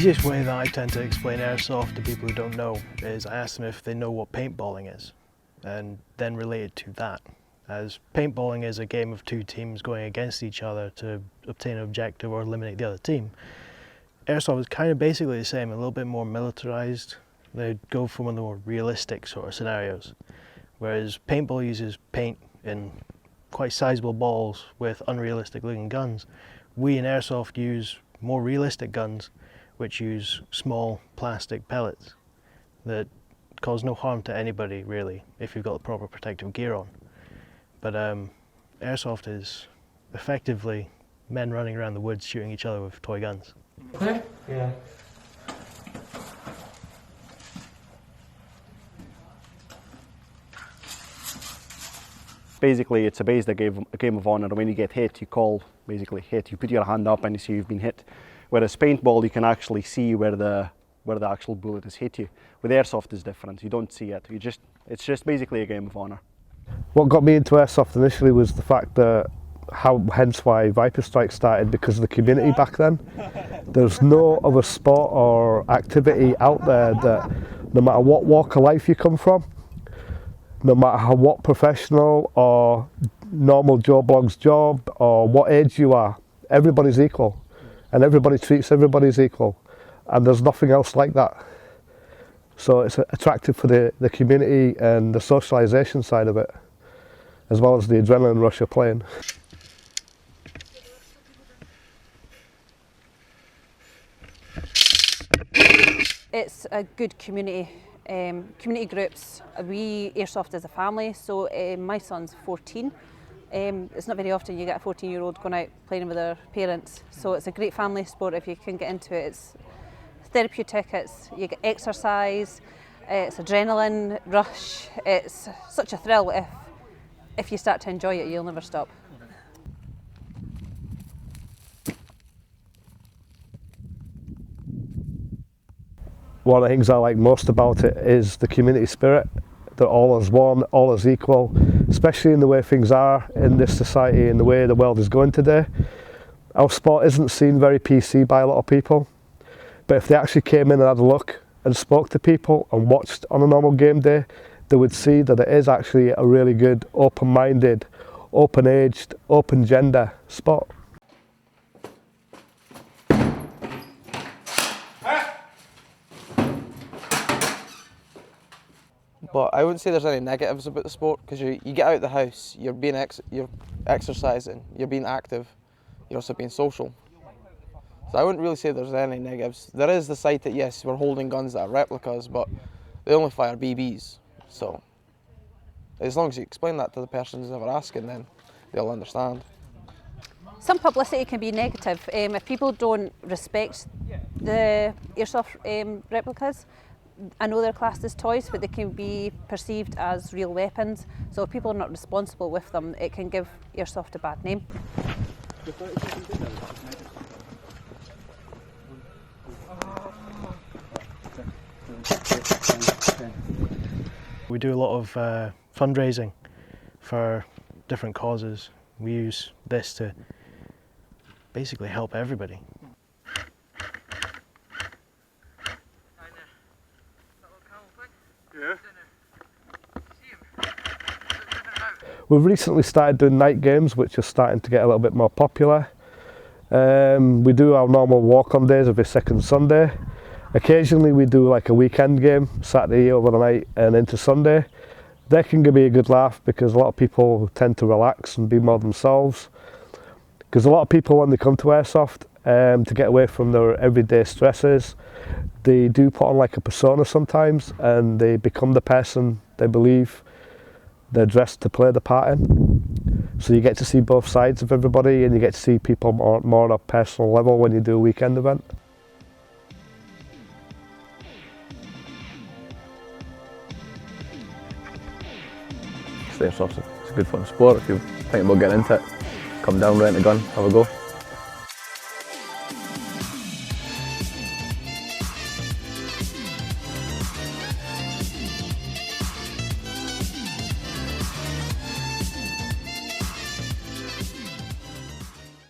easiest way that I tend to explain airsoft to people who don't know is I ask them if they know what paintballing is, and then relate it to that. As paintballing is a game of two teams going against each other to obtain an objective or eliminate the other team. Airsoft is kind of basically the same, a little bit more militarized. They go for one of the more realistic sort of scenarios, whereas paintball uses paint in quite sizable balls with unrealistic looking guns. We in airsoft use more realistic guns which use small plastic pellets that cause no harm to anybody really if you've got the proper protective gear on. But airsoft is effectively men running around the woods shooting each other with toy guns. Okay? Yeah. Basically, it's a game of honour. When you get hit, you call basically hit. You put your hand up and you see you've been hit. Whereas paintball, you can actually see where the actual bullet has hit you. With airsoft, it's different. You don't see it. It's just basically a game of honour. What got me into airsoft initially was the fact that hence why Viper Strike started, because of the community back then. There's no other sport or activity out there that, no matter what walk of life you come from, no matter what professional or normal Joe Blogg's job or what age you are, everybody's equal and everybody treats everybody as equal, and there's nothing else like that. So it's attractive for the community and the socialisation side of it, as well as the adrenaline rush of playing. It's a good community. Community groups, we airsoft as a family, so my son's 14. It's not very often you get a 14-year-old going out playing with their parents, so it's a great family sport if you can get into it. It's therapeutic, you get exercise, it's adrenaline rush, it's such a thrill. If you start to enjoy it, you'll never stop. One of the things I like most about it is the community spirit, that all is one, all is equal, especially in the way things are in this society and the way the world is going today. Our sport isn't seen very PC by a lot of people, but if they actually came in and had a look and spoke to people and watched on a normal game day, they would see that it is actually a really good, open-minded, open-aged, open-gender sport. But I wouldn't say there's any negatives about the sport, because you get out of the house, you're exercising, you're being active, you're also being social. So I wouldn't really say there's any negatives. There is the side that yes, we're holding guns that are replicas, but they only fire BBs. So as long as you explain that to the person who's ever asking, then they'll understand. Some publicity can be negative. If people don't respect the airsoft replicas, I know they're classed as toys, but they can be perceived as real weapons. So if people are not responsible with them, it can give airsoft a bad name. We do a lot of fundraising for different causes. We use this to basically help everybody. We've recently started doing night games, which are starting to get a little bit more popular. We do our normal walk-on days every second Sunday. Occasionally we do like a weekend game, Saturday over the night and into Sunday. They can be a good laugh because a lot of people tend to relax and be more themselves. Because a lot of people, when they come to airsoft, to get away from their everyday stresses, they do put on like a persona sometimes, and they become the person they believe they're dressed to play the part in. So you get to see both sides of everybody, and you get to see people more on a personal level when you do a weekend event. Airsoft's a good fun sport. If you're thinking about getting into it, come down, rent a gun, have a go.